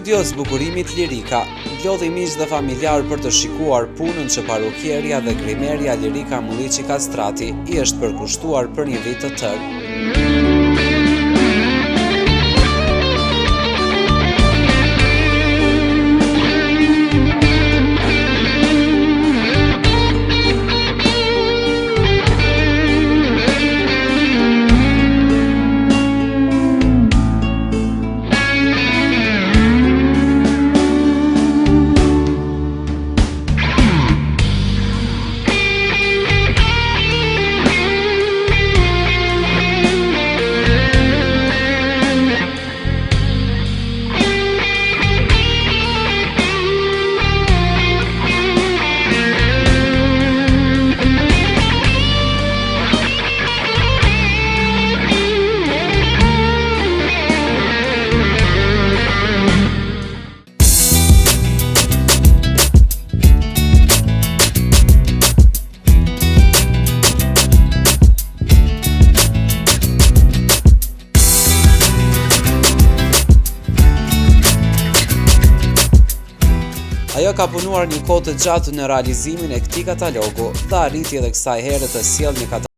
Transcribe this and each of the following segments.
studios bukurimit Lirika, lodhi miq dhe familjar për të shikuar punën që parukieria dhe grimerja Lirika Mulliçi Kastrati i është përkushtuar për një vit të tërë. Ajo ka punuar një kohë të gjatë në realizimin e këtij katalogu dhe arriti edhe kësaj here të sjellë një katalog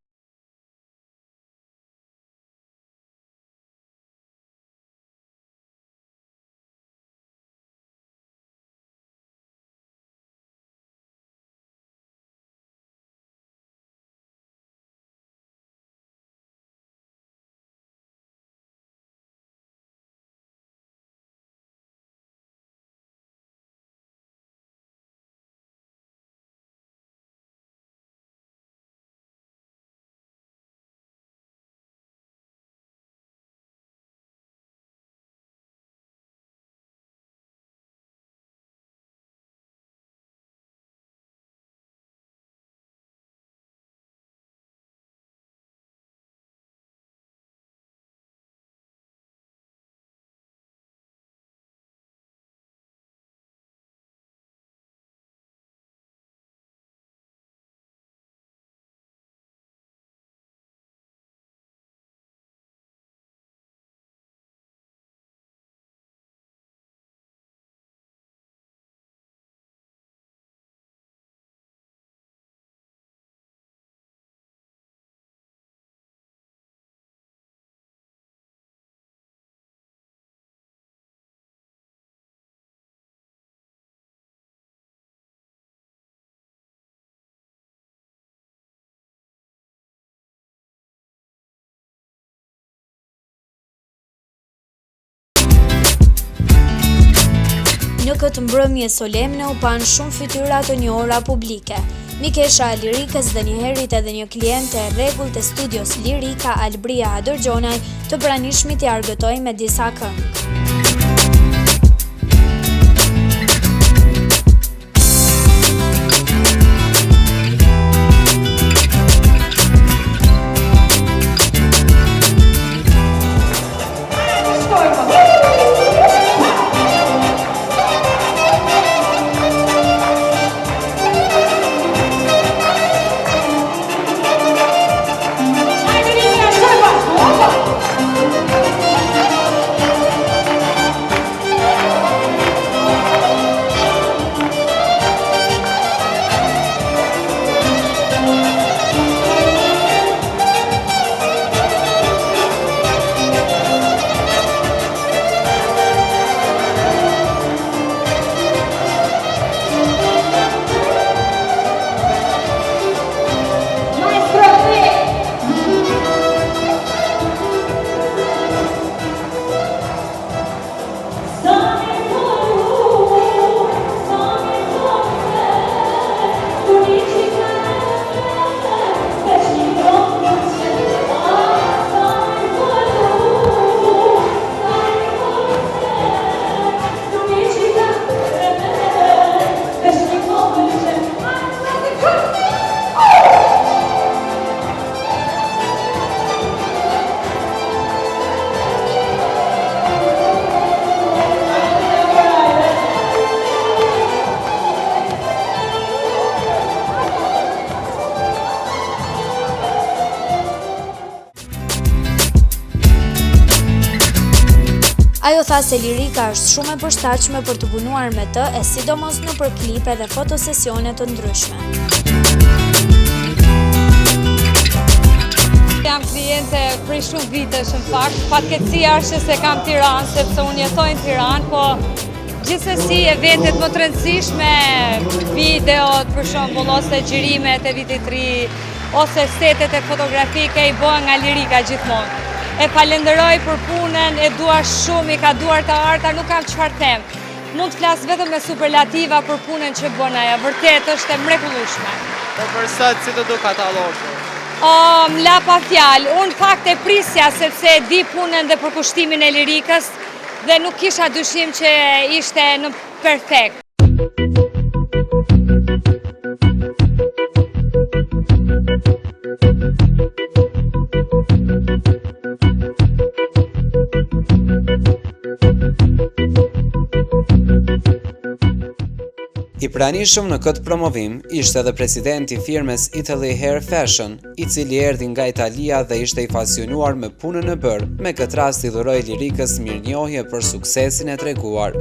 Në këtë mbrëmje solemne u pan shumë fytyra të njohura publike. Mikesha e Lirikës dhe njëherët edhe një kliente e rregullt të studios Lirika, Albria Hadërgjonaj, të pranishmit i argëtoi me disa këngë. Ajo tha se lirika është shumë e përshtatshme për të punuar me të, e sidomos nëpër klipe dhe fotosesione të ndryshme. Jam kliente prej shumë vitesh në fakt. Fatkeqësia është se kam Tiranë, sepse unë jetoj në Tiranë, po gjithsesi eventet më të rëndësishme, videot, për shembull, ose xhirimet e vitit të ri, ose setet e fotografike i bëhen nga lirika gjithmonë. E falenderoj për punën, e dua shumë, i ka duar të arta, nuk kam çfarë them. Mund të flas vetëm me superlativa për punën që bën ajo, vërtet është e mrekullueshme. Po për sot si të duk katalogu? La pa fjalë, unë fakt e prisja sepse e di punën dhe përkushtimin e lirikës dhe nuk kisha dyshim që ishte në perfekt. I pranishëm në këtë promovim ishte edhe presidenti firmes Italy Hair Fashion, i cili erdhi nga Italia dhe ishte i pasionuar me punën e bërë. Me këtë rast i dhuroi lirikës mirënjohje për suksesin e treguar.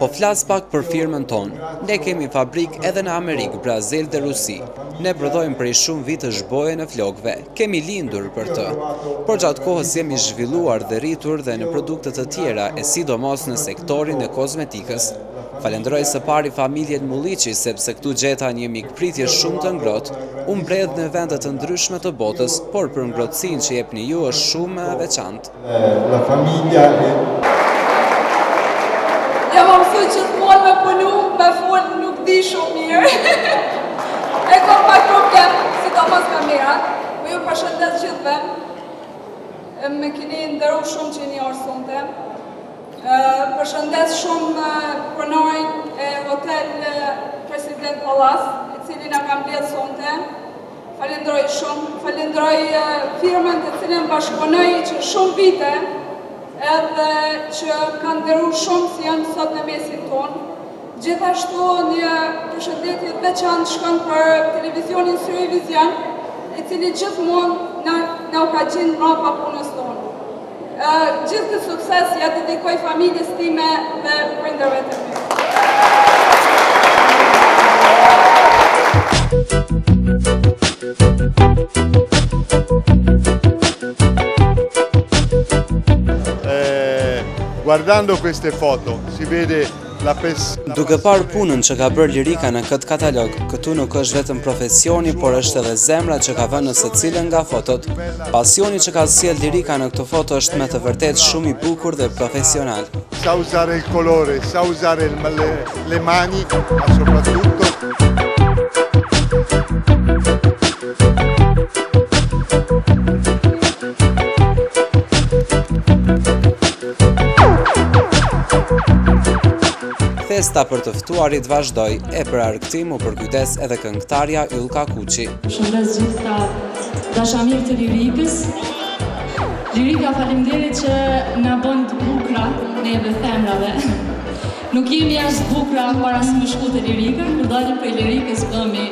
Po flas pak për firmën tonë. Ne kemi fabrikë edhe në Amerikë, Brazil dhe Rusi. Ne prodhojmë prej shumë vitësh boje në flokëve. Kemi lindur për të. Por gjatë kohës jemi zhvilluar dhe rritur dhe në produkte të tjera, e sidomos në sektorin e kozmetikës. Falenderoj së pari familjen Mulliqi, sepse këtu gjeta një mikpritje shumë të ngrohtë. U mbledh në vende të ndryshme të botës, por për ngrohtësinë që jepni ju është shumë e veçantë. La famiglia Jam mësuar gjithmonë me punu, me fol nuk di shumë mirë. E kam pak problem, sidomos me mirat. Po ju përshëndes gjithëve. Më keni nderu shumë që një orë sonte. Përshëndes shumë pronarin e hotel President Palace, i cili na ka mbledh sonte. Falenderoj shumë, falenderoj firmën të cilën bashkëpunoj që shumë vite, edhe që kanë nderuar shumë si janë sot në mesin tonë. Gjithashtu një përshëndetje të veçantë shkon për televizionin Syrivizion, i cili gjithmonë na u ka gjenë mbrapa punës tonë. Gjithë të sukses ja dedikoj familjes time dhe prindërve të mi. Guardando queste foto si vede la Duke parë punën që ka bërë lirika në këtë katalog, këtu nuk është vetëm profesioni, por është edhe zemra që ka vënë në secilën nga fotot. Pasioni që ka sjell lirika në këtë foto është me të vërtetë shumë i bukur dhe profesional. Sa usare il colore, sa usare le mani, ma soprattutto Festa për të ftuarit vazhdoi, e për argëtim u përkujdes edhe këngëtarja Ylka Kuqi. Shëndes gjithë dashamirë të lirikës. Lirika faleminderit që na bën të bukura neve femrave. Nuk jemi as bukura para se më shku të lirika, kur dalim prej lirikës bëhemi